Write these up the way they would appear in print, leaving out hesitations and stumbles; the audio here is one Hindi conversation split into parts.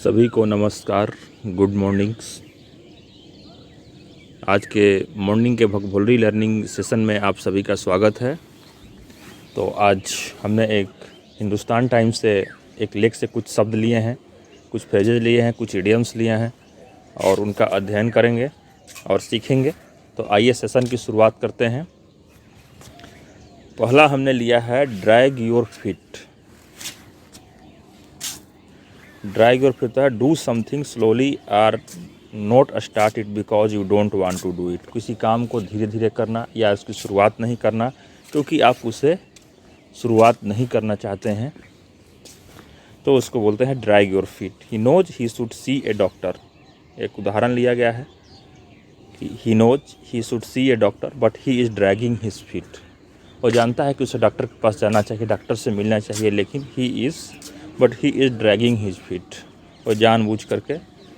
सभी को नमस्कार, गुड मॉर्निंग्स। आज के मॉर्निंग के वोकैबुलरी लर्निंग सेशन में आप सभी का स्वागत है। तो आज हमने एक हिंदुस्तान टाइम्स से एक लेख से कुछ शब्द लिए हैं, कुछ फ्रेजेज लिए हैं, कुछ इडियम्स लिए हैं और उनका अध्ययन करेंगे और सीखेंगे। तो आइए सेशन की शुरुआत करते हैं। पहला हमने लिया है drag your feet. Drag your feet है do something slowly or not start it because you don't want to do it. किसी काम को धीरे धीरे करना या उसकी शुरुआत नहीं करना क्योंकि आप उसे शुरुआत नहीं करना चाहते हैं, तो उसको बोलते हैं drag your feet. He knows he should see a doctor. एक उदाहरण लिया गया है कि he knows he should see a doctor but he is dragging his feet. वो जानता है कि उसे डॉक्टर के पास जाना चाहिए, डॉक्टर से मिलना चाहिए, लेकिन ही इज़ ड्रैगिंग हिज फीट। वो जानबूझ करके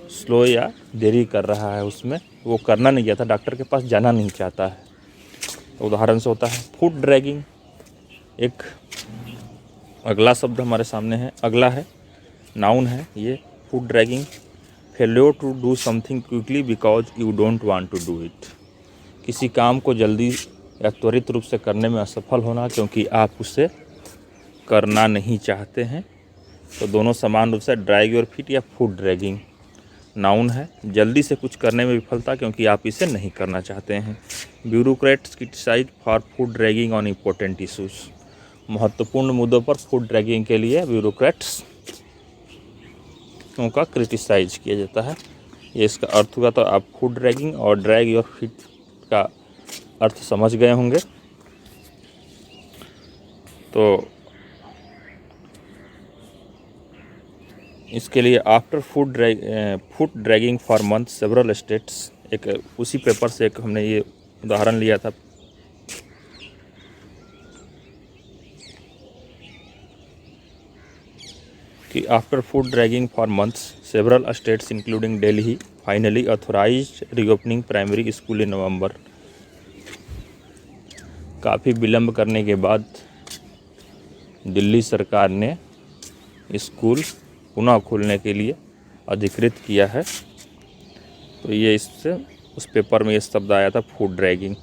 स्लो या देरी कर रहा है, उसमें वो करना नहीं चाहता, डॉक्टर के पास जाना नहीं चाहता है। तो उदाहरण से होता है फुट ड्रैगिंग। एक अगला शब्द हमारे सामने है, अगला है नाउन है ये foot dragging. Failure to do something quickly because you don't want to do it. किसी काम को जल्दी या त्वरित रूप से करने में असफल होना क्योंकि आप उसे करना नहीं चाहते हैं। तो दोनों समान रूप से ड्रैग योर फीट या फुट ड्रैगिंग नाउन है। जल्दी से कुछ करने में विफलता क्योंकि आप इसे नहीं करना चाहते हैं। Bureaucrats criticise for foot dragging on important issues. महत्वपूर्ण मुद्दों पर फुट ड्रैगिंग के लिए ब्यूरोक्रेट्स का क्रिटिसाइज किया जाता है। ये इसका अर्थ हुआ। तो आप फुट ड्रैगिंग और ड्रैग योर फीट का अर्थ समझ गए होंगे। तो इसके लिए after foot dragging for month several states, एक उसी पेपर से एक हमने ये उदाहरण लिया था। कि after foot dragging for months several states including Delhi finally authorised reopening primary school in November. काफ़ी विलंब करने के बाद दिल्ली सरकार ने स्कूल पुनः खोलने के लिए अधिकृत किया है। तो ये इससे उस पेपर में ये शब्द आया था फुट ड्रैगिंग।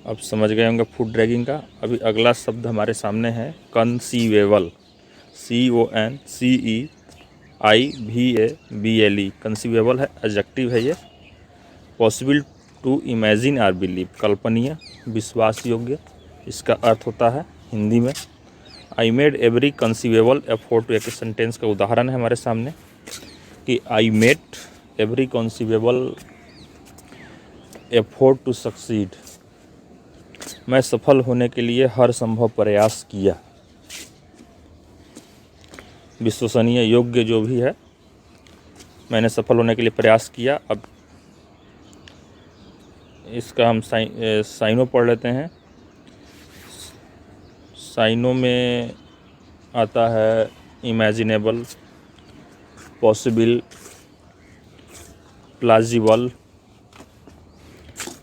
अब समझ गए होंगे फुट ड्रैगिंग का। अभी अगला शब्द हमारे सामने है कंसीवेबल। CONCEIVABLE। कंसीवेबल है, एडजेक्टिव है ये। Possible to imagine or believe, कल्पनीय, विश्वास योग्य। इसका अर्थ होता है हिंदी में I made every conceivable effort. एक सेंटेंस का उदाहरण है हमारे सामने कि I made every conceivable effort to succeed. मैं सफल होने के लिए हर संभव प्रयास किया। विश्वसनीय, योग्य जो भी है, मैंने सफल होने के लिए प्रयास किया। अब इसका हम साइनों पढ़ लेते हैं। साइनों में आता है imaginable, possible, plausible,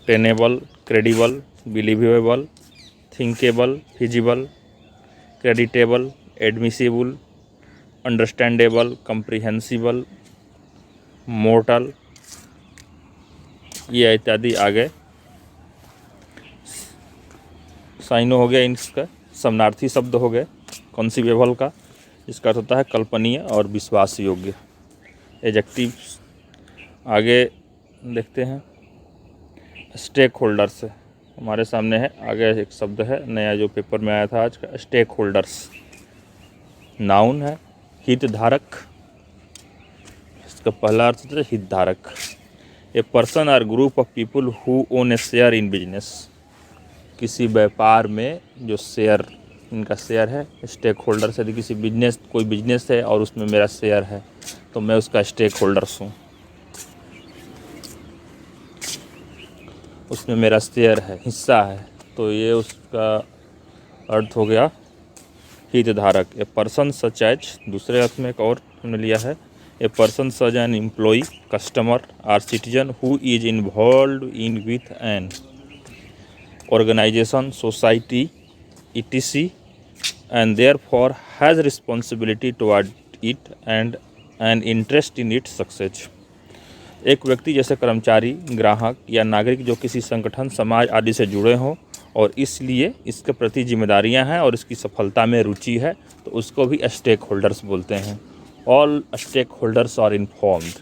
tenable, credible, believable, thinkable, feasible, creditable, admissible, understandable, comprehensible, mortal, ये इत्यादि आगे साइनो हो गया। इसका समानार्थी शब्द हो गए कंसीवेबल का, इसका अर्थ होता है कल्पनीय और विश्वास योग्य। एडजेक्टिव आगे देखते हैं। स्टेक होल्डर्स हमारे सामने है। आगे एक शब्द है नया जो पेपर में आया था आज का, स्टेक होल्डर्स। नाउन है हितधारक। इसका पहला अर्थ होता है हितधारक। A person or group of people who own a share in business. किसी व्यापार में जो शेयर, इनका शेयर है, स्टेक होल्डर से। यदि किसी बिजनेस, कोई बिजनेस है और उसमें मेरा शेयर है तो मैं उसका स्टेक होल्डर्स हूँ, उसमें मेरा शेयर है, हिस्सा है। तो ये उसका अर्थ हो गया हितधारक। ए पर्सन सच एज, दूसरे अर्थ में एक और हमने लिया है, a person such an employee, customer or citizen who is involve in with an organisation, society, etc and therefore has responsibility toward it and an interest in its success। एक व्यक्ति जैसे कर्मचारी, ग्राहक या नागरिक जो किसी संगठन, समाज आदि से जुड़े हों और इसलिए इसके प्रति जिम्मेदारियां हैं और इसकी सफलता में रुचि है, तो उसको भी स्टेक होल्डर्स बोलते हैं। All stakeholders are informed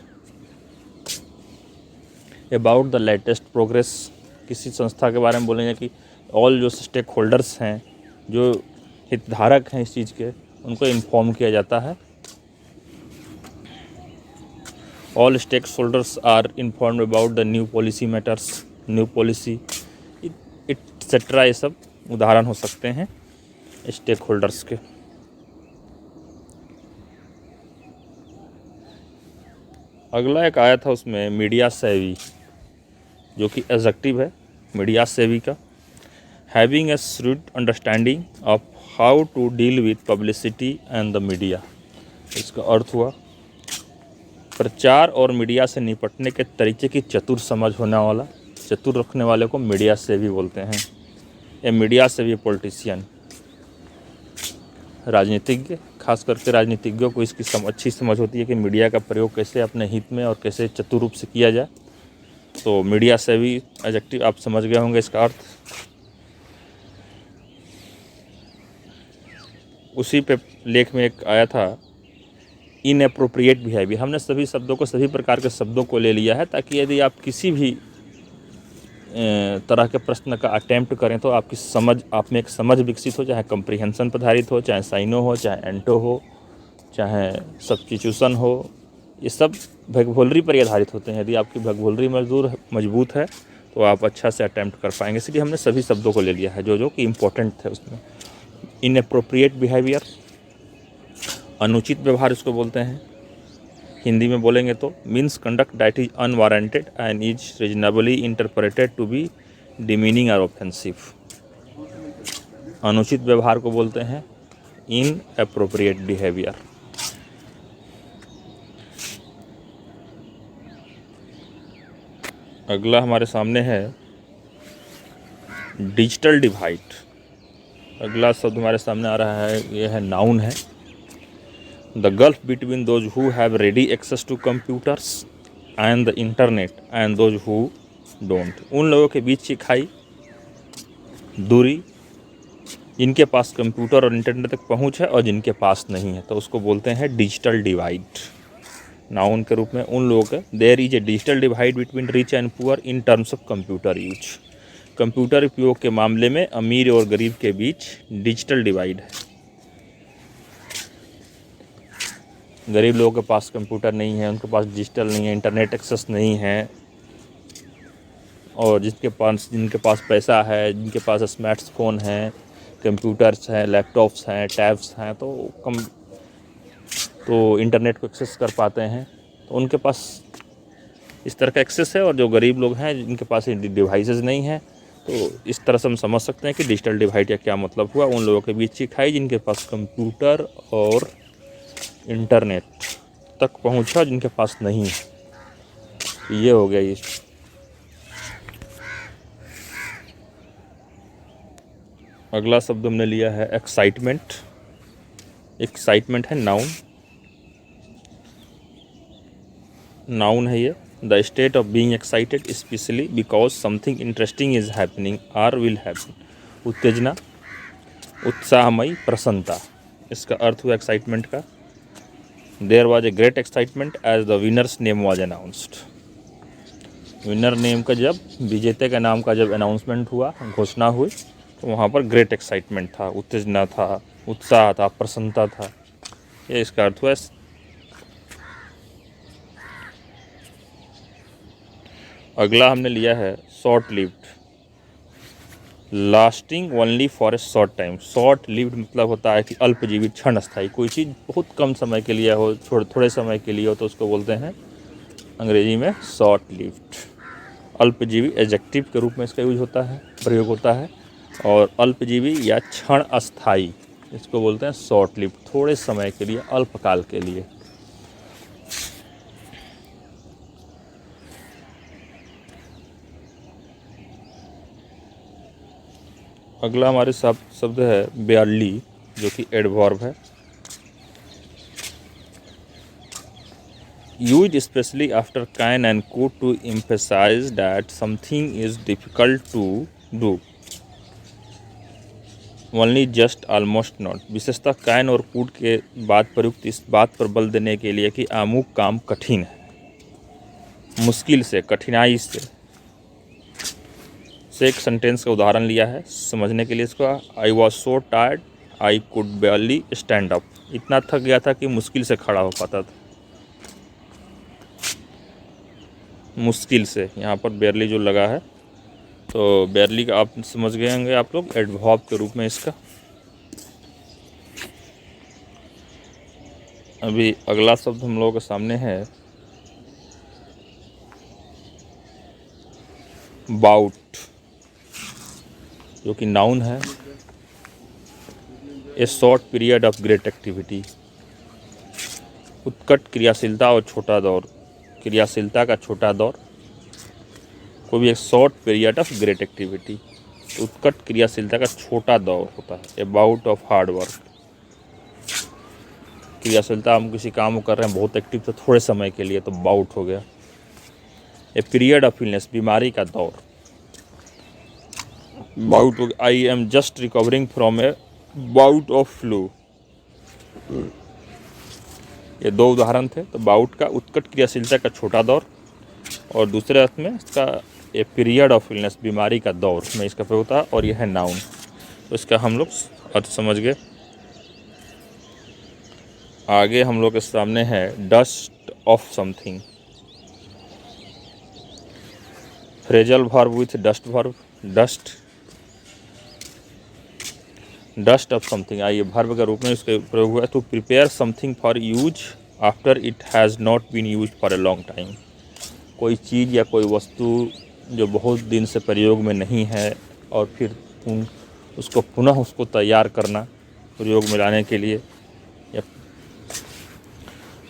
about the latest progress. किसी संस्था के बारे में बोलेंगे कि ऑल जो स्टेक होल्डर्स हैं, जो हितधारक हैं इस चीज़ के, उनको इन्फॉर्म किया जाता है। All stakeholders are informed about the new policy matters, new policy etcetera, ये सब उदाहरण हो सकते हैं स्टेक होल्डर्स के। अगला एक आया था उसमें मीडिया सेवी, जो कि एडजेक्टिव है मीडिया सेवी का। Having a shrewd understanding of how to deal with publicity and the media. इसका अर्थ हुआ प्रचार और मीडिया से निपटने के तरीके की चतुर समझ होने वाला, चतुर रखने वाले को मीडिया सेवी बोलते हैं। ए मीडिया सेवी पॉलिटिशियन, राजनीतिज्ञ, खास करके राजनीतिज्ञों को इसकी अच्छी समझ होती है कि मीडिया का प्रयोग कैसे अपने हित में और कैसे चतुर रूप से किया जाए। तो मीडिया सेवी एडजेक्टिव आप समझ गए होंगे इसका अर्थ। उसी पे लेख में एक आया था इनएप्रोप्रिएट बिहेवियर। हमने सभी शब्दों को, सभी प्रकार के शब्दों को ले लिया है ताकि यदि आप किसी भी तरह के प्रश्न का अटेम्प्ट करें तो आपकी समझ, आप में एक समझ विकसित हो, चाहे कम्प्रीहेंशन पर आधारित हो, चाहे साइनो हो, चाहे एंटो हो, चाहे सब्स्टिट्यूशन हो, ये सब वोकैबुलरी पर आधारित होते हैं। यदि आपकी वोकैबुलरी मजबूत है तो आप अच्छा से अटेम्प्ट कर पाएंगे। इसलिए हमने सभी शब्दों को ले लिया है जो कि इम्पोर्टेंट थे उसमें। इनएप्रोप्रिएट बिहेवियर, अनुचित व्यवहार इसको बोलते हैं। हिंदी में बोलेंगे तो means conduct that is unwarranted and is reasonably interpreted to be demeaning और ऑफेंसिव। अनुचित व्यवहार को बोलते हैं इनएप्रोप्रिएट बिहेवियर। अगला हमारे सामने है डिजिटल डिवाइड। अगला शब्द हमारे सामने आ रहा है, ये है नाउन है। The gulf between those who have ready access to computers and the internet and those who don't. उन लोगों के बीच की खाई, दूरी, जिनके पास कंप्यूटर और इंटरनेट तक पहुंच है और जिनके पास नहीं है, तो उसको बोलते हैं डिजिटल डिवाइड। नाउन के रूप में उन लोगों के, there is a digital divide between rich and poor in terms of computer use. Computer उपयोग के मामले में अमीर और गरीब के बीच डिजिटल डिवाइड है। गरीब लोगों के पास कंप्यूटर नहीं है, उनके पास डिजिटल नहीं है, इंटरनेट एक्सेस नहीं है, और जिनके पास पैसा है, जिनके पास स्मार्टफोन हैं, कंप्यूटर्स हैं, लैपटॉप्स हैं, टैब्स हैं, तो इंटरनेट को एक्सेस कर पाते हैं, तो उनके पास इस तरह का एक्सेस है। और जो गरीब लोग हैं जिनके पास डिवाइसेस नहीं हैं, तो इस तरह से हम समझ सकते हैं कि डिजिटल डिवाइड का क्या मतलब हुआ। उन लोगों के बीच की खाई जिनके पास कंप्यूटर और इंटरनेट तक पहुंचा, जिनके पास नहीं है। ये हो गया ये। अगला शब्द हमने लिया है एक्साइटमेंट। एक्साइटमेंट है नाउन, नाउन है ये। The state of being excited specially because something interesting is happening और विल हैपन। उत्तेजना, उत्साहमयी, प्रसन्नता, इसका अर्थ हुआ एक्साइटमेंट का। There was a great excitement as the winners name was announced. Winner name का, जब विजेते के नाम का जब अनाउंसमेंट हुआ, घोषणा हुई, तो वहाँ पर ग्रेट एक्साइटमेंट था, उत्तेजना था, उत्साह था, प्रसन्नता था। ये इसका अर्थ हुआ। अगला हमने लिया है short lived, lasting only for a short time. Short lived मतलब होता है कि अल्पजीवी, क्षण स्थायी। कोई चीज़ बहुत कम समय के लिए हो, थोड़े समय के लिए हो, तो उसको बोलते हैं अंग्रेजी में शॉर्ट लिव्ड। अल्पजीवी एडजेक्टिव के रूप में इसका यूज होता है, प्रयोग होता है। और अल्पजीवी या क्षण अस्थायी, इसको बोलते हैं शॉर्ट लिव्ड, थोड़े समय के लिए, अल्पकाल के लिए। अगला हमारे शब्द है बेयरली। जो कि एडवर्ब है। Used specially after can and could to emphasise that something is difficult to do, only just almost not. विशेषतः कैन और कुड के बाद प्रयुक्त इस बात पर बल देने के लिए कि अमुक काम कठिन है, मुश्किल से, कठिनाई से एक सेंटेंस का उदाहरण लिया है समझने के लिए इसको। I was so tired I could बेयरली stand up. इतना थक गया था कि मुश्किल से खड़ा हो पाता था। मुश्किल से, यहाँ पर बेयरली जो लगा है, तो बेयरली का आप समझ गए होंगे आप लोग, एडवर्ब के रूप में इसका। अभी अगला शब्द हम लोगों के सामने है बाउट, जो कि नाउन है। ए short period of great activity, उत्कट क्रियाशीलता और छोटा दौर, क्रियाशीलता का छोटा दौर। कोई भी एक short period of great activity, उत्कट क्रियाशीलता का छोटा दौर होता है। ए बाउट ऑफ हार्ड वर्क, क्रियाशीलता, हम किसी काम को कर रहे हैं बहुत एक्टिव, तो थोड़े समय के लिए, तो बाउट हो गया। ए पीरियड ऑफ इलनेस, बीमारी का दौर, बाउट हो गया। I am just recovering from A bout of flu. ये दो उदाहरण थे। तो बाउट का उत्कट क्रियाशीलता का छोटा दौर, और दूसरे अर्थ में इसका ए पीरियड ऑफ इलनेस, बीमारी का दौर में इसका प्रयोग होता है, और यह है नाउन। तो इसका हम लोग अर्थ समझ गए। आगे हम लोग के सामने है dust off something, phrasal verb with dust verb. Dust off something, आइए वर्ब के रूप में इसका प्रयोग हुआ है। To prepare something for use after it has not been use for a long time, कोई चीज़ या कोई वस्तु जो बहुत दिन से प्रयोग में नहीं है और फिर उसको पुनः उसको तैयार करना प्रयोग में लाने के लिए,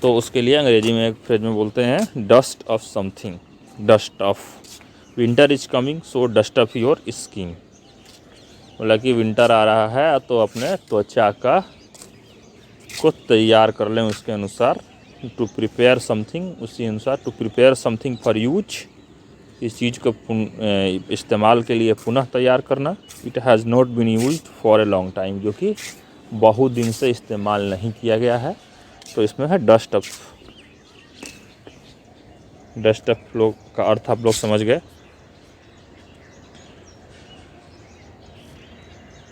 तो उसके लिए अंग्रेजी में एक फ्रेज में बोलते हैं dust off something. Dust of, winter is coming so dust of your skin, बोला कि विंटर आ रहा है तो अपने त्वचा को तैयार कर लें उसके अनुसार। टू प्रिपेयर समथिंग, उसी अनुसार। To prepare something for use, इस चीज़ को इस्तेमाल के लिए पुनः तैयार करना। It has not been used for a long time, जो कि बहुत दिन से इस्तेमाल नहीं किया गया है, तो इसमें है डस्ट अप। डस्ट अप लोग का अर्थ आप लोग समझ गए।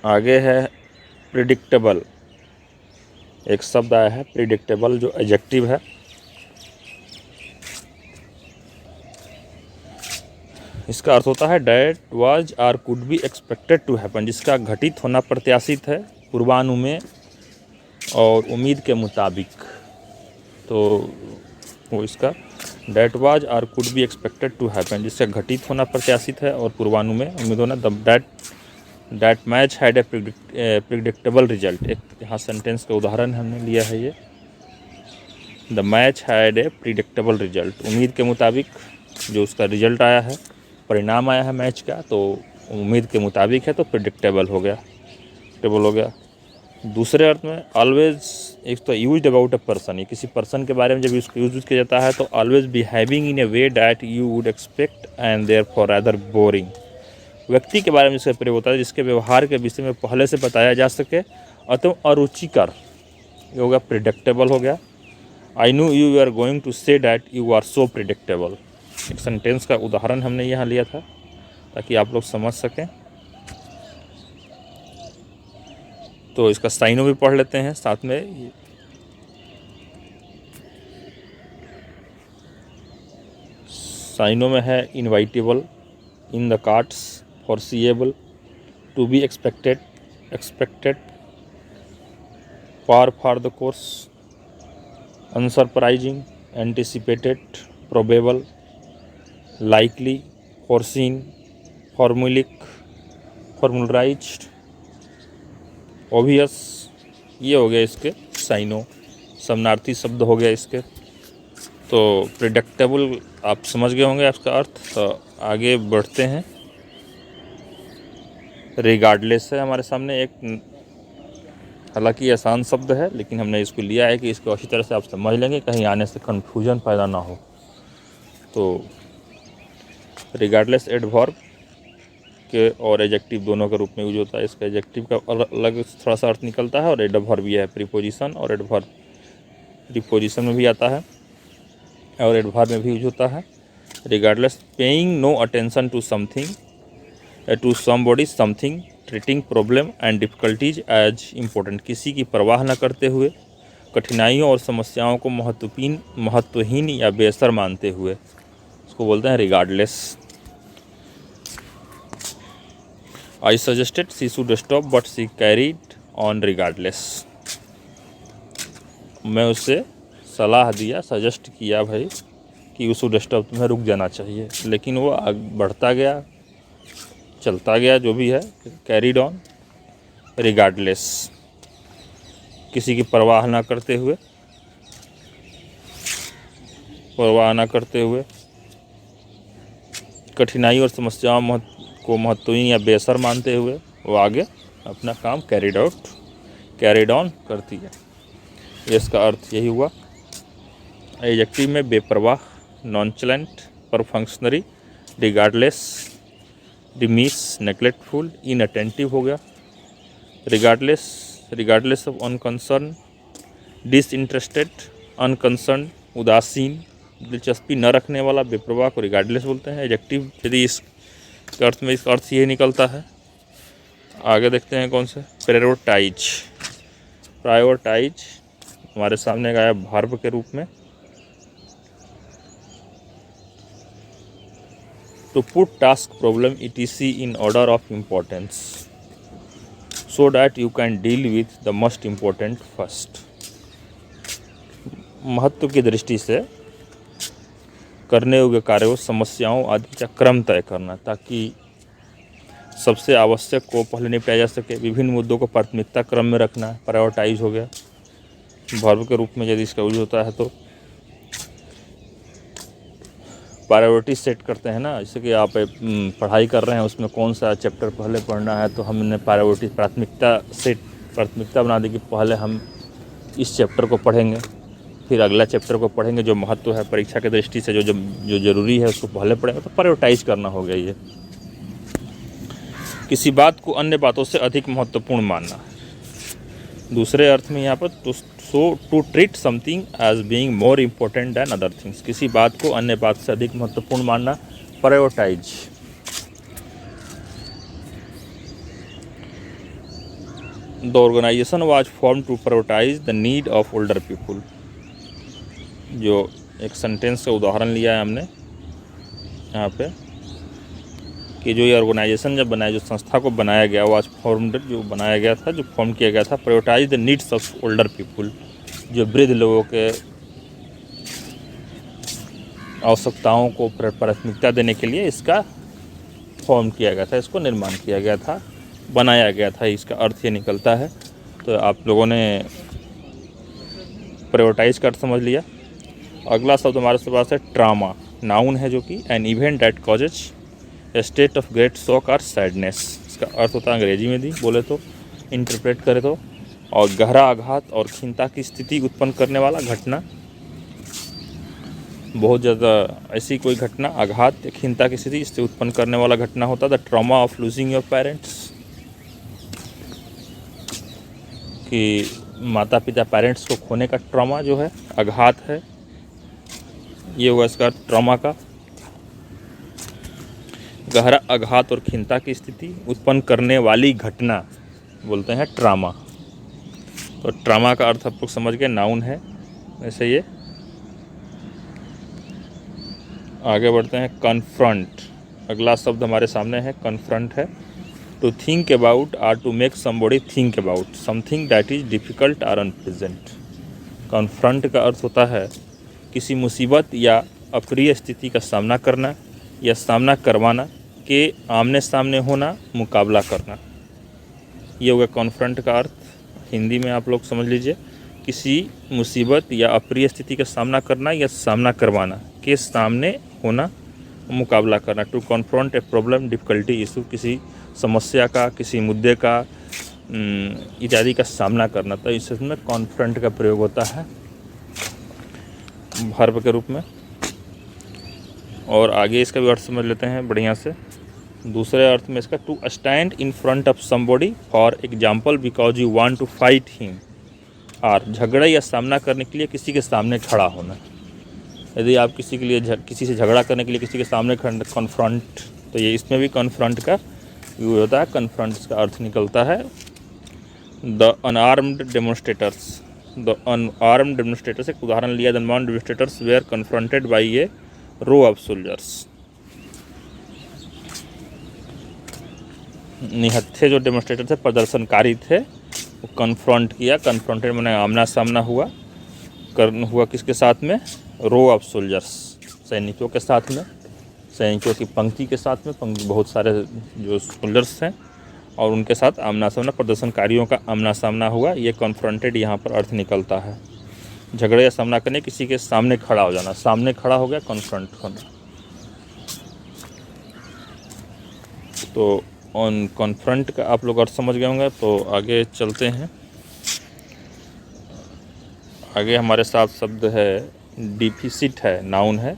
आगे है प्रिडिक्टेबल, एक शब्द आया है प्रिडिक्टेबल, जो एडजेक्टिव है। इसका अर्थ होता है that was or could be expected to happen, जिसका घटित होना प्रत्याशित है, पूर्वानुमेय और उम्मीद के मुताबिक। तो वो इसका that was or could be expected to happen, जिसका घटित होना प्रत्याशित है और पूर्वानुमेय, उम्मीद होना। That match had a predictable result, एक यहाँ सेंटेंस का उदाहरण हमने लिया है ये। The match had a predictable result, उम्मीद के मुताबिक जो उसका रिजल्ट आया है, परिणाम आया है मैच का, तो उम्मीद के मुताबिक है, तो प्रिडिक्टेबल हो गया। दूसरे अर्थ में ऑलवेज, एक तो यूज्ड अबाउट अ पर्सन, ये किसी पर्सन के बारे में जब इसको यूज किया जाता है, तो always behaving in A way that you would expect and therefore rather boring, व्यक्ति के बारे में इसका प्रयोग होता है जिसके व्यवहार के विषय में पहले से बताया जा सके, अतः अरुचिकर, ये हो गया प्रिडिक्टेबल हो गया। I knew you are going to say that you are so predictable, एक सेंटेंस का उदाहरण हमने यहाँ लिया था ताकि आप लोग समझ सकें। तो इसका साइनो भी पढ़ लेते हैं साथ में। साइनो में है inevitable, in the cards, foreseeable, to be expected, par for the course, unsurprising, anticipated, probable, likely, foreseen, formulaic, formularized, obvious। ये हो गया इसके साइनो, समानार्थी शब्द हो गया इसके। तो प्रिडिक्टेबल आप समझ गए होंगे इसका अर्थ। तो आगे बढ़ते हैं। रिगार्डलेस है हमारे सामने एक हालांकि आसान शब्द है, लेकिन हमने इसको लिया है कि इसको अच्छी तरह से आप समझ लेंगे, कहीं आने से कन्फ्यूजन पैदा ना हो। तो रिगार्डलेस एडवर्ब के और एडजेक्टिव दोनों के रूप में यूज होता है। इसका एडजेक्टिव का अलग थोड़ा सा अर्थ निकलता है, और एडवर्ब भी है प्रीपोजिशन, और एडवर्ब प्रीपोजिशन में भी आता है और एडवर्ब में भी यूज होता है। Regardless paying no attention to something, to somebody something, treating problem and difficulties as important, किसी की परवाह न करते हुए, कठिनाइयों और समस्याओं को महत्वहीन या बेअसर मानते हुए, इसको बोलते हैं regardless. I suggested she should stop but she carried on regardless, मैं उससे सलाह दिया, सजेस्ट किया भाई कि यू शुड स्टॉप, तुम्हें रुक जाना चाहिए, लेकिन वो बढ़ता गया, चलता गया, जो भी है, कैरीड ऑन रिगार्डलेस, किसी की परवाह ना करते हुए, कठिनाई और समस्याओं को महत्वहीन या बेअसर मानते हुए वो आगे अपना काम कैरिड ऑन करती है। इसका अर्थ यही हुआ। एडजेक्टिव में बेपरवाह, नॉनचलेंट, परफंक्शनरी, रिगार्डलेस, रिमिस, नेग्लेक्टफुल, इनअटेंटिव हो गया। Regardless of unconcern, disinterested, unconcern, उदासीन, दिलचस्पी न रखने वाला, बेपरवाह को रिगार्डलेस बोलते हैं। एडजेक्टिव यदि इस अर्थ में, इसका अर्थ यही निकलता है। आगे देखते हैं कौन से। प्रायोरिटाइज हमारे सामने आया वर्ब के रूप में। To put task problem etc in order of importance so that you can deal with the most important first, महत्व की दृष्टि से करने योग्य कार्यों, समस्याओं आदि का क्रम तय करना, ताकि सबसे आवश्यक को पहले निपटाया जा सके। विभिन्न मुद्दों को प्राथमिकता क्रम में रखना, प्रायोरिटाइज हो गया वर्ब के रूप में यदि इसका यूज होता है। तो प्रायोरिटी सेट करते हैं ना, जैसे कि आप पढ़ाई कर रहे हैं, उसमें कौन सा चैप्टर पहले पढ़ना है, तो हमने प्राथमिकता बना दी कि पहले हम इस चैप्टर को पढ़ेंगे, फिर अगला चैप्टर को पढ़ेंगे, जो महत्व है परीक्षा की दृष्टि से, जो ज़रूरी है उसको पहले पढ़ेंगे। तो प्रायोरिटाइज करना हो गया ये। किसी बात को अन्य बातों से अधिक महत्वपूर्ण मानना। दूसरे अर्थ में यहाँ पर to treat something as being more important than other things, किसी बात को अन्य बात से अधिक महत्वपूर्ण मानना, prioritise. The organisation was form to prioritise the need of older people, जो एक सेंटेंस का उदाहरण लिया है हमने यहाँ पे, कि जो ये ऑर्गेनाइजेशन जब बनाया, जो संस्था को बनाया गया, वो आज फॉर्म्ड, जो बनाया गया था, जो फॉर्म किया गया था, prioritise the needs of older people, जो वृद्ध लोगों के आवश्यकताओं को प्राथमिकता देने के लिए इसका फॉर्म किया गया था, इसको निर्माण किया गया था, बनाया गया था। इसका अर्थ ये निकलता है। तो आप लोगों ने प्रायोरिटाइज का अर्थ समझ लिया। अगला शब्द हमारे पास है ट्रामा, नाउन है, जो कि an event that causes A state of great shock और सैडनेस, इसका अर्थ होता है अंग्रेजी में भी बोले तो, इंटरप्रेट करें तो, और गहरा आघात और खिन्नता की स्थिति उत्पन्न करने वाला घटना। बहुत ज़्यादा ऐसी कोई घटना, आघात या खिन्नता की स्थिति इससे उत्पन्न करने वाला घटना होता है। The trauma of losing your parents, कि माता पिता, पेरेंट्स को खोने का ट्रॉमा जो है, आघात है, ये होगा इसका अर्थ ट्रॉमा का। गहरा आघात और खिन्नता की स्थिति उत्पन्न करने वाली घटना बोलते हैं ट्रामा। तो ट्रामा का अर्थ आप लोग समझ गए, नाउन है। वैसे ये आगे बढ़ते हैं। कन्फ्रंट, अगला शब्द हमारे सामने है, कन्फ्रंट है। To think about or to make somebody think about something that is difficult और अनप्लेजेंट। कन्फ्रंट का अर्थ होता है किसी मुसीबत या अप्रिय स्थिति का सामना करना या सामना करवाना, के आमने सामने होना, मुकाबला करना, ये होगा कॉन्फ्रंट का अर्थ। हिंदी में आप लोग समझ लीजिए, किसी मुसीबत या अप्रिय स्थिति का सामना करना या सामना करवाना, के सामने होना, मुकाबला करना। To confront a problem, difficulty, issue, किसी समस्या का, किसी मुद्दे का इत्यादि का सामना करना, तो इसमें कॉन्फ्रंट का प्रयोग होता है वर्ब के रूप में। और आगे इसका भी अर्थ समझ लेते हैं बढ़िया से। दूसरे अर्थ में इसका to stand in front of somebody for example because you want to fight him, और झगड़ा या सामना करने के लिए किसी के सामने खड़ा होना। यदि आप किसी के लिए किसी से झगड़ा करने के लिए किसी के सामने कॉन्फ्रंट, तो ये इसमें भी कॉन्फ्रंट का यूज होता है। कॉन्फ्रंट का अर्थ निकलता है the unarmed demonstrators. The unarmed demonstrators एक उदाहरण लिया, the unarmed demonstrators were confronted by a row of soldiers. निहत्थे जो डेमोन्स्ट्रेटर थे, प्रदर्शनकारी थे, वो कन्फ्रंट किया। कन्फ्रंटेड मैंने आमना सामना हुआ किसके साथ में? रो ऑफ सोल्जर्स, सैनिकों के साथ में, सैनिकों की पंक्ति के साथ में। पंक्ति बहुत सारे जो सोल्जर्स हैं और उनके साथ आमना सामना, प्रदर्शनकारियों का आमना सामना हुआ। ये कन्फ्रंटेड यहाँ पर अर्थ निकलता है झगड़े या सामना करने, किसी के सामने खड़ा हो जाना। सामने खड़ा हो गया, कन्फ्रंट होना। तो ऑन कॉन्फ्रंट का आप लोग अर्थ समझ गए होंगे। तो आगे चलते हैं। आगे हमारे साथ शब्द है डिफिसिट है, नाउन है।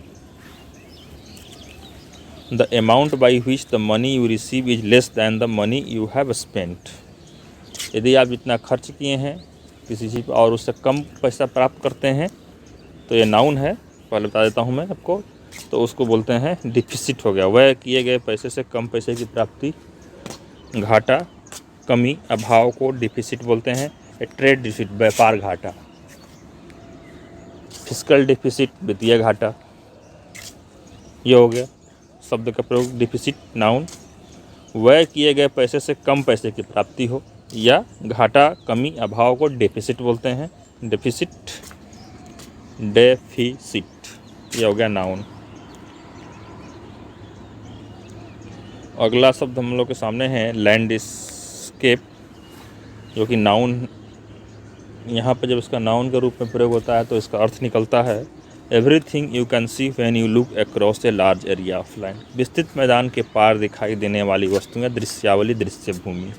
The amount by which the money you receive is less than the money you have spent. यदि आप जितना खर्च किए हैं किसी चीज़ पर और उससे कम पैसा प्राप्त करते हैं तो ये नाउन है। पहले बता देता हूँ मैं आपको। तो उसको बोलते हैं डिफिसिट हो गया। वह किए गए पैसे से कम पैसे की प्राप्ति, घाटा, कमी, अभाव को डिफिसिट बोलते हैं। ट्रेड डिफिसिट व्यापार घाटा, फिस्कल डिफिसिट वित्तीय घाटा। ये हो गया शब्द का प्रयोग डिफिसिट, नाउन। वह किए गए पैसे से कम पैसे की प्राप्ति हो या घाटा, कमी, अभाव को डेफिसिट बोलते हैं। डेफिसिट, डेफिसिट, ये हो गया नाउन। अगला शब्द हम लोग के सामने है लैंडस्केप, जो कि नाउन। यहाँ पर जब इसका नाउन के रूप में प्रयोग होता है तो इसका अर्थ निकलता है everything you can see when you look across a large area of land. विस्तृत मैदान के पार दिखाई देने वाली वस्तुएं, दृश्यावली, दृश्य भूमि।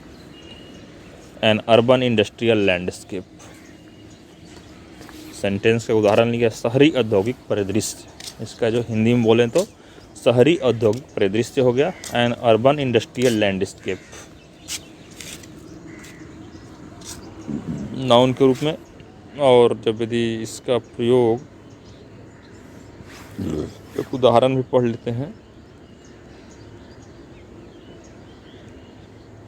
An urban industrial landscape. Sentence का उदाहरण लिया, शहरी औद्योगिक परिदृश्य। इसका जो हिंदी में बोलें तो शहरी औद्योगिक परिदृश्य हो गया, N urban industrial landscape, noun के रूप में। और जब यदि इसका प्रयोग, एक उदाहरण भी पढ़ लेते हैं।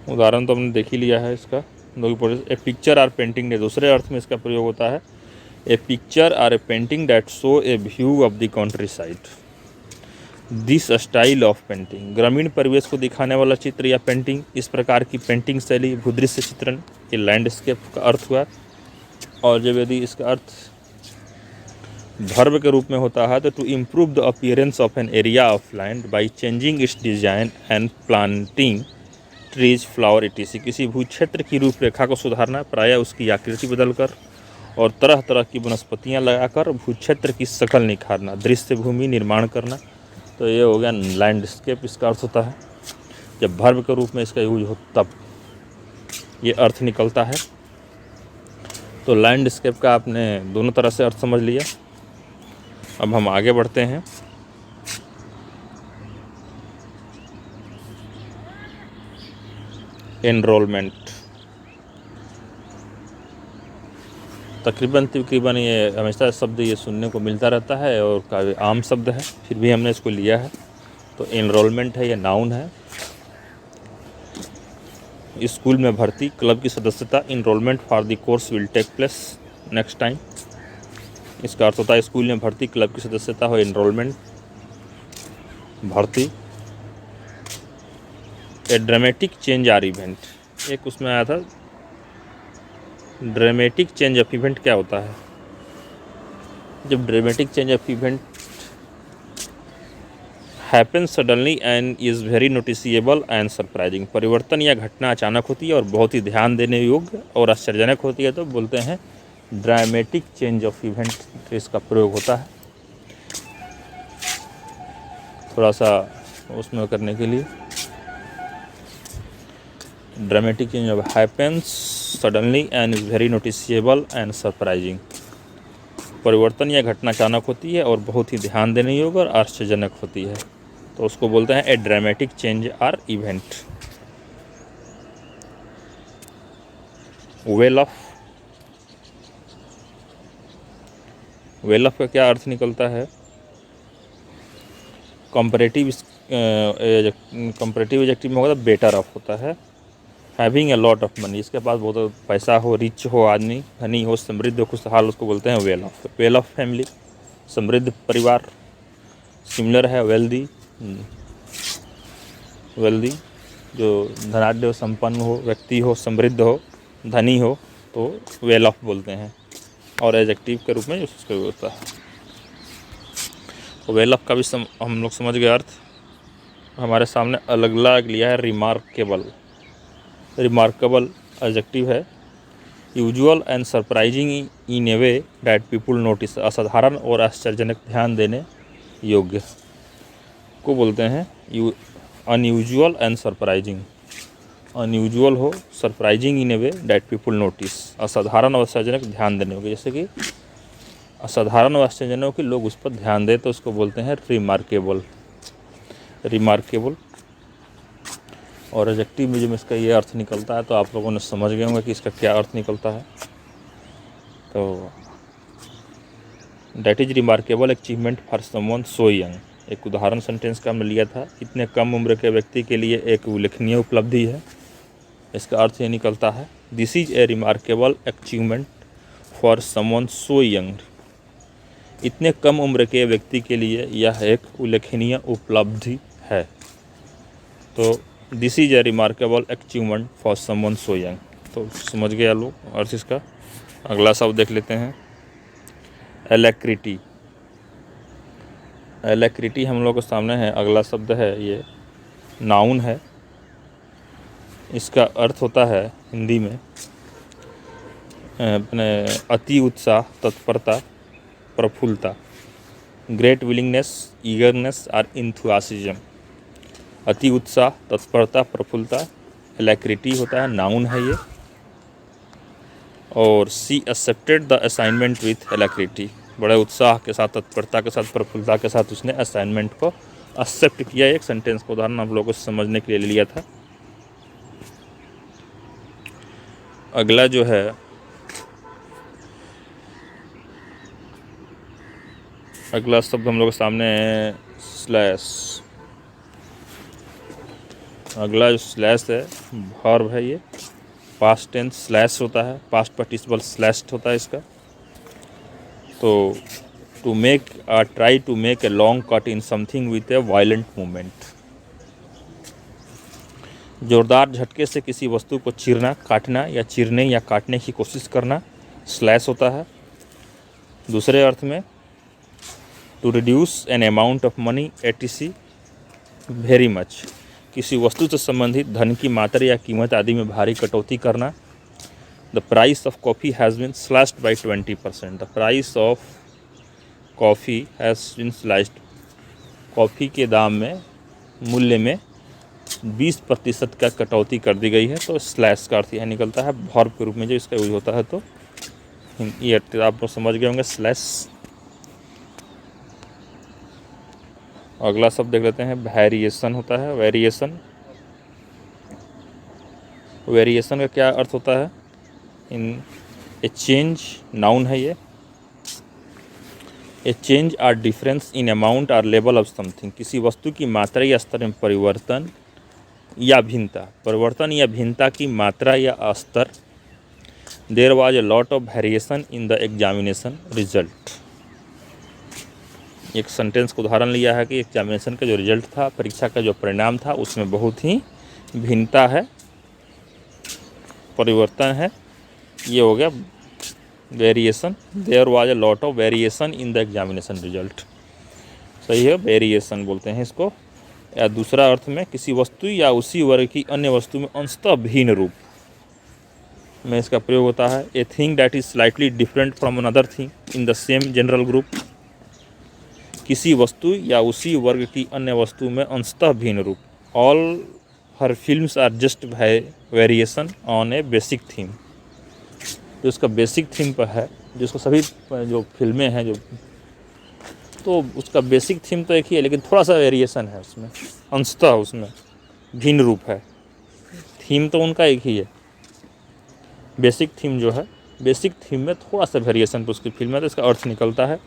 उदाहरण तो हमने देख ही लिया है इसका। ए पिक्चर आर पेंटिंग ने दूसरे अर्थ में इसका प्रयोग होता है a picture or a painting that show a view of the countryside. This style of painting, ग्रामीण परिवेश को दिखाने वाला चित्र या पेंटिंग। इस प्रकार की पेंटिंग शैली, भूदृश्य चित्रण, ये लैंडस्केप का अर्थ हुआ। और जब यदि इसका अर्थ वर्ब के रूप में होता है तो to improve the appearance of an area of land by changing its design and planting trees, flower etc. किसी भू क्षेत्र की रूपरेखा को सुधारना, प्रायः उसकी आकृति बदलकर और तरह तरह की वनस्पतियाँ लगाकर भू क्षेत्र की शक्ल निखारना, दृश्य भूमि निर्माण करना। तो ये हो गया लैंडस्केप, इसका अर्थ होता है। जब वर्ब के रूप में इसका यूज हो तब ये अर्थ निकलता है। तो लैंडस्केप का आपने दोनों तरह से अर्थ समझ लिया। अब हम आगे बढ़ते हैं। एनरोलमेंट, तकरीबन ये हमेशा शब्द ये सुनने को मिलता रहता है और काफ़ी आम शब्द है, फिर भी हमने इसको लिया है। तो एनरोलमेंट है, ये नाउन है। स्कूल में भर्ती, क्लब की सदस्यता। Enrolment for the course will take place next time. इसका अर्थ होता है स्कूल में भर्ती, क्लब की सदस्यता हो, एनरोलमेंट, भर्ती। ए ड्रामेटिक चेंज आर इवेंट, एक उसमें आया था ड्रामेटिक चेंज ऑफ इवेंट। क्या होता है? जब dramatic change of event happen suddenly and is very noticeable and surprising, परिवर्तन या घटना अचानक होती है और बहुत ही ध्यान देने योग्य और आश्चर्यजनक होती है, तो बोलते हैं ड्रामेटिक चेंज ऑफ इवेंट। इसका प्रयोग होता है थोड़ा सा उसमें करने के लिए। Dramatic change happens suddenly and is very noticeable and surprising. परिवर्तन या घटना अचानक होती है और बहुत ही ध्यान देने योग्य और आश्चर्यजनक होती है, तो उसको बोलते हैं a dramatic change or event. Well off, well off का क्या अर्थ निकलता है? कंपैरेटिव एडजेक्टिव में होगा तो बेटर ऑफ होता है। Having a lot of money, इसके पास बहुत पैसा हो, रिच हो आदमी, धनी हो, समृद्ध हो, खुशहाल, उसको बोलते हैं well off. Well of family, समृद्ध परिवार। सिमिलर है वेल्दी, वेल्दी जो धनाढ्य हो, संपन्न हो, व्यक्ति हो, समृद्ध हो, धनी हो, तो वेल ऑफ बोलते हैं। और एडजेक्टिव के रूप में उसका होता है। तो वेल ऑफ का भी हम लोग समझ गए अर्थ। हमारे सामने अगला लिया है रिमार्केबल। रिमार्केबल एडजेक्टिव है, usual and surprising in A way that people notice, असाधारण और आश्चर्यजनक, ध्यान देने योग्य को बोलते हैं अनयूजुअल एंड सरप्राइजिंग। अनयूजुअल हो, surprising in A way that people notice, असाधारण और आश्चर्यजनक, ध्यान देने योग्य। जैसे कि असाधारण और आश्चर्यजनक कि लोग उस पर ध्यान दें तो उसको बोलते हैं रिमार्केबल। रिमार्केबल और एडजेक्टिव में जब इसका ये अर्थ निकलता है तो आप लोगों ने समझ गए होंगे कि इसका क्या अर्थ निकलता है। तो that is remarkable achievement for someone so young, एक उदाहरण सेंटेंस का हमने लिया था, इतने कम उम्र के व्यक्ति के लिए एक उल्लेखनीय उपलब्धि है। इसका अर्थ ये निकलता है this is a remarkable achievement for someone so young, इतने कम उम्र के व्यक्ति के लिए यह एक उल्लेखनीय उपलब्धि है। तो this is a remarkable achievement for someone so young, तो समझ गया लोग अर्थ इसका। अगला शब्द देख लेते हैं, एलेक्रिटी। एलेक्रिटी हम लोग के सामने है, अगला शब्द है ये नाउन है। इसका अर्थ होता है हिंदी में अपने अति उत्साह, तत्परता, प्रफुल्लता, ग्रेट विलिंगनेस, ईगरनेस और इंथुसियाज्म। अति उत्साह, तत्परता, प्रफुल्लता, एलेक्रिटी होता है, नाउन है ये। और सी एक्सेप्टेड द असाइनमेंट विथ एलेक्रिटी, बड़े उत्साह के साथ, तत्परता के साथ, प्रफुल्लता के साथ उसने असाइनमेंट को एक्सेप्ट किया। एक सेंटेंस का उदाहरण आप लोगों को समझने के लिए लिया था। अगला जो है अगला शब्द हम लोग के सामने है स्लैश। अगला जो स्लैश है वर्ब है, ये पास्ट टेंस स्लैश होता है, पास्ट पार्टिसिपल स्लैश्ड होता है इसका। तो to make try to make a long cut in something with a violent movement, जोरदार झटके से किसी वस्तु को चीरना, काटना या चीरने या काटने की कोशिश करना स्लैश होता है। दूसरे अर्थ में to reduce an amount of money etc very much, किसी वस्तु से संबंधित धन की मात्रा या कीमत आदि में भारी कटौती करना। The price of coffee has been slashed by 20%, the price of coffee has been slashed, coffee के दाम में, मूल्य में 20% का कटौती कर दी गई है। तो स्लैश का अर्थ यह निकलता है वर्ब के रूप में जो इसका यूज होता है। तो ये आप लोग समझ गए होंगे स्लैश। अगला शब्द देख लेते हैं, वेरिएशन होता है। वेरिएशन, वेरिएशन का क्या अर्थ होता है? इन ए चेंज, नाउन है ये। A change or difference in amount or level of something, किसी वस्तु की मात्रा या स्तर में परिवर्तन या भिन्नता, परिवर्तन या भिन्नता की मात्रा या स्तर। There was a lot of variation in the examination result, एक सेंटेंस का उदाहरण लिया है कि एग्जामिनेशन का जो रिजल्ट था, परीक्षा का जो परिणाम था, उसमें बहुत ही भिन्नता है, परिवर्तन है। ये हो गया variation. There was a lot of variation in the examination result, सही है, वेरिएशन बोलते हैं इसको। या दूसरा अर्थ में किसी वस्तु या उसी वर्ग की अन्य वस्तु में अंशतः भिन्न रूप में इसका प्रयोग होता है। A thing that is slightly different from another thing in the same general group, किसी वस्तु या उसी वर्ग की अन्य वस्तु में अंशतः भिन्न रूप। All her films are just variation on a basic theme. जो उसका बेसिक थीम पर है, जो उसको सभी जो फिल्में हैं जो, तो उसका बेसिक थीम तो एक ही है, लेकिन थोड़ा सा वेरिएशन है उसमें, अंशतः उसमें भिन्न रूप है। थीम तो उनका एक ही है। बेसिक थीम जो है, बेसिक थीम में थोड़ा सा वेरिएशन पर उसकी फिल्म है, तो इसका अर्थ निकलता है।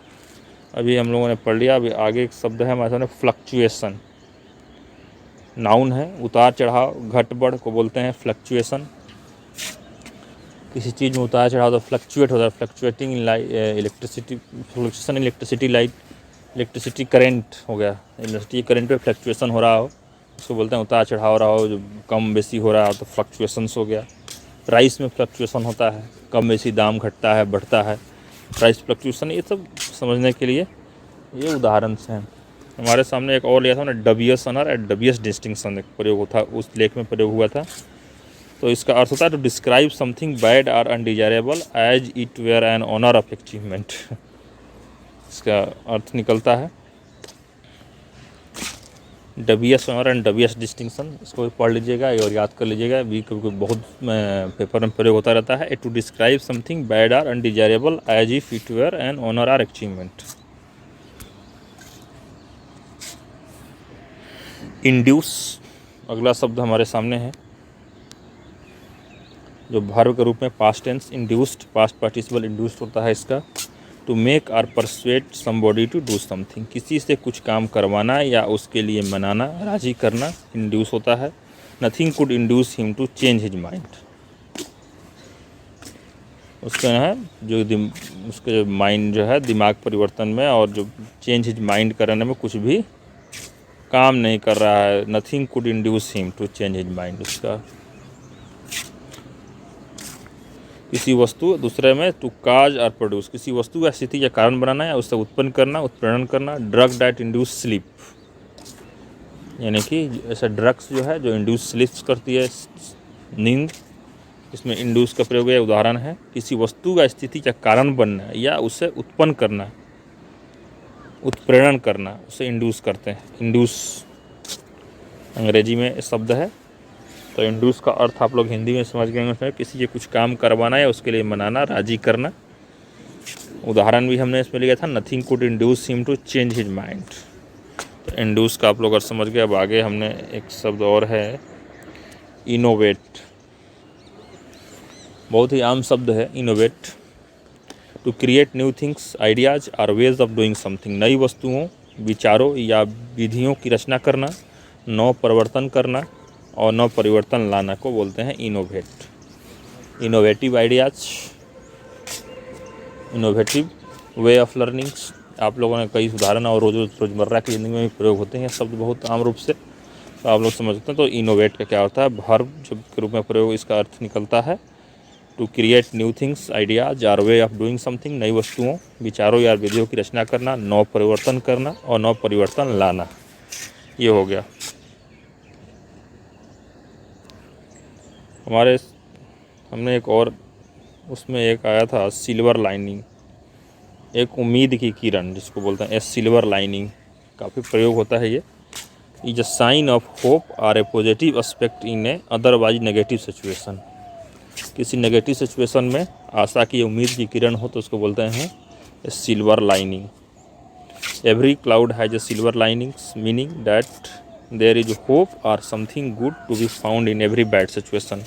अभी हम लोगों ने पढ़ लिया। अभी आगे एक शब्द है हमारे सामने, फ्लक्चुएशन। नाउन है, उतार चढ़ाव, घट बढ़ को बोलते हैं फ्लक्चुएशन। किसी चीज़ में उतार चढ़ाव तो फ्लक्चुएट होता है। Fluctuating electricity, fluctuation electricity light, electricity current हो गया, इलेक्ट्रिसिटी करंट पे फ्लक्चुएशन हो रहा हो, उसको बोलते हैं उतार चढ़ाव रहा हो। जो कम बेसी हो रहा हो तो फ्लक्चुएशंस हो गया। प्राइस में फ्लक्चुएशन होता है, कम बेसी दाम घटता है बढ़ता है, प्राइस फ्लक्चुएशन। ये सब समझने के लिए ये उदाहरण से हैं। हमारे सामने एक और लिया था ना, डबियस ऑनर एंड डबियस डिस्टिंक्शन, एक प्रयोग था उस लेख में प्रयोग हुआ था। तो इसका अर्थ होता है टू डिस्क्राइब समथिंग बैड और undesirable as it were an honour of achievement. इसका अर्थ निकलता है dubious honour and dubious distinction. इसको भी पढ़ लीजिएगा और याद कर लीजिएगा, भी क्योंकि बहुत पेपर में प्रयोग होता रहता है। टू डिस्क्राइब समथिंग बैड और undesirable as if it were an honour और अचीवमेंट। इंड्यूस अगला शब्द हमारे सामने है, जो वर्ब के रूप में past tense induced, past participle induced होता है इसका। टू मेक और persuade somebody to do something, किसी से कुछ काम करवाना या उसके लिए मनाना, राजी करना, इंड्यूस होता है। Nothing could induce him to change his mind. उसका है जो उसके माइंड जो है दिमाग परिवर्तन में और जो चेंज हिज माइंड करने में कुछ भी काम नहीं कर रहा है। Nothing could induce him to change his mind. उसका किसी वस्तु, दूसरे में टू काज और प्रोड्यूस, किसी वस्तु या स्थिति या कारण बनाना या उससे उत्पन्न करना, उत्प्रेरण करना। ड्रग डैट इंड्यूस स्लीप, यानी कि ऐसा ड्रग्स जो है जो इंड्यूस स्लीप करती है, नींद, इसमें इंड्यूस का प्रयोग है। उदाहरण है किसी वस्तु या स्थिति का कारण बनना या उसे उत्पन्न करना, उत्प्रेरण करना, उसे इंड्यूस करते हैं। इंड्यूस अंग्रेजी में शब्द है। तो इंड्यूस का अर्थ आप लोग हिंदी में समझ गए होंगे, किसी से कुछ काम करवाना या उसके लिए मनाना, राजी करना। उदाहरण भी हमने इसमें लिया था, nothing could induce him to change his mind. तो इंड्यूस का आप लोग अर्थ समझ गए। अब आगे हमने एक शब्द और है, इनोवेट। बहुत ही आम शब्द है innovate. To create new things, ideas और वेज ऑफ डूइंग समथिंग, नई वस्तुओं, विचारों या विधियों की रचना करना, नव परिवर्तन करना और नव परिवर्तन लाना को बोलते हैं innovate. Innovative ideas, innovative way of learnings. आप लोगों ने कई उदाहरण और रोज़मर्रा की ज़िंदगी में भी प्रयोग होते हैं शब्द बहुत आम रूप से, तो आप लोग समझते हैं। तो इनोवेट का क्या होता है, वर्ब जब के रूप में प्रयोग, इसका अर्थ निकलता है to create new things, ideas और वे ऑफ डूइंग समथिंग, नई वस्तुओं, विचारों या विधियों की रचना करना, नव परिवर्तन करना और नव परिवर्तन लाना। ये हो गया। हमने एक और उसमें एक आया था सिल्वर लाइनिंग, एक उम्मीद की किरण जिसको बोलते हैं, ए सिल्वर लाइनिंग, काफ़ी प्रयोग होता है ये। Is a sign of hope और a positive aspect in a otherwise negative situation. किसी नेगेटिव सिचुएशन में आशा की, उम्मीद की किरण हो तो उसको बोलते हैं a silver lining. Every cloud has a silver linings, meaning that there is hope और something good to be found in every bad situation.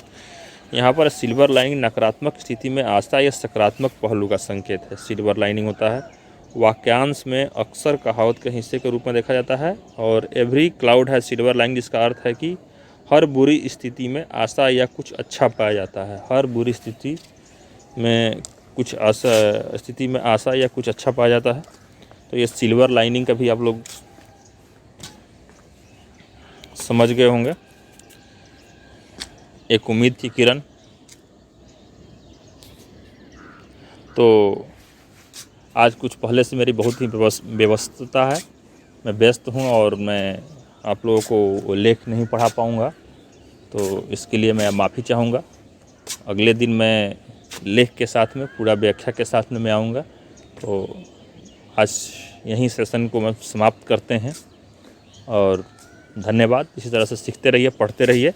यहाँ पर सिल्वर लाइनिंग नकारात्मक स्थिति में आशा या सकारात्मक पहलू का संकेत है। सिल्वर लाइनिंग होता है वाक्यांश में अक्सर कहावत के हिस्से के रूप में देखा जाता है। और एवरी क्लाउड है सिल्वर लाइनिंग, जिसका अर्थ है कि हर बुरी स्थिति में आशा या कुछ अच्छा पाया जाता है। हर बुरी स्थिति में कुछ आशा या कुछ अच्छा पाया जाता है। तो ये सिल्वर लाइनिंग का भी आप लोग समझ गए होंगे। एक उम्मीद की किरण। तो आज कुछ पहले से मेरी बहुत ही व्यस्तता है, मैं व्यस्त हूँ और मैं आप लोगों को वो लेख नहीं पढ़ा पाऊँगा, तो इसके लिए मैं माफ़ी चाहूँगा। अगले दिन मैं लेख के साथ में, पूरा व्याख्या के साथ में मैं आऊँगा। तो आज यहीं सेशन को मैं समाप्त करते हैं और धन्यवाद। इसी तरह से सीखते रहिए, पढ़ते रहिए,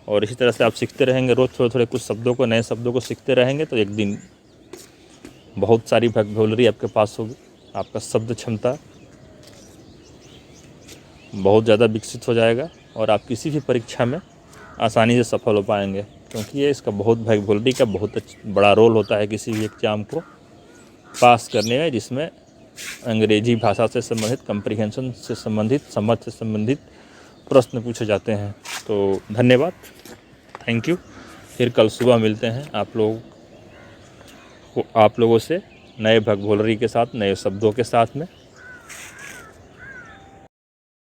और इसी तरह से आप सीखते रहेंगे, रोज़ थोड़े थोड़े कुछ शब्दों को, नए शब्दों को सीखते रहेंगे, तो एक दिन बहुत सारी वोकैबुलरी आपके पास होगी। आपका शब्द क्षमता बहुत ज़्यादा विकसित हो जाएगा और आप किसी भी परीक्षा में आसानी से सफल हो पाएंगे, क्योंकि ये इसका बहुत वोकैबुलरी का बहुत बड़ा रोल होता है किसी भी एग्ज़ाम को पास करने में, जिसमें अंग्रेजी भाषा से संबंधित, कम्प्रीहेंशन से संबंधित, समझ से संबंधित प्रश्न पूछे जाते हैं। तो धन्यवाद, थैंक यू। फिर कल सुबह मिलते हैं आप लोगों से नए वोकैबुलरी के साथ, नए शब्दों के साथ में।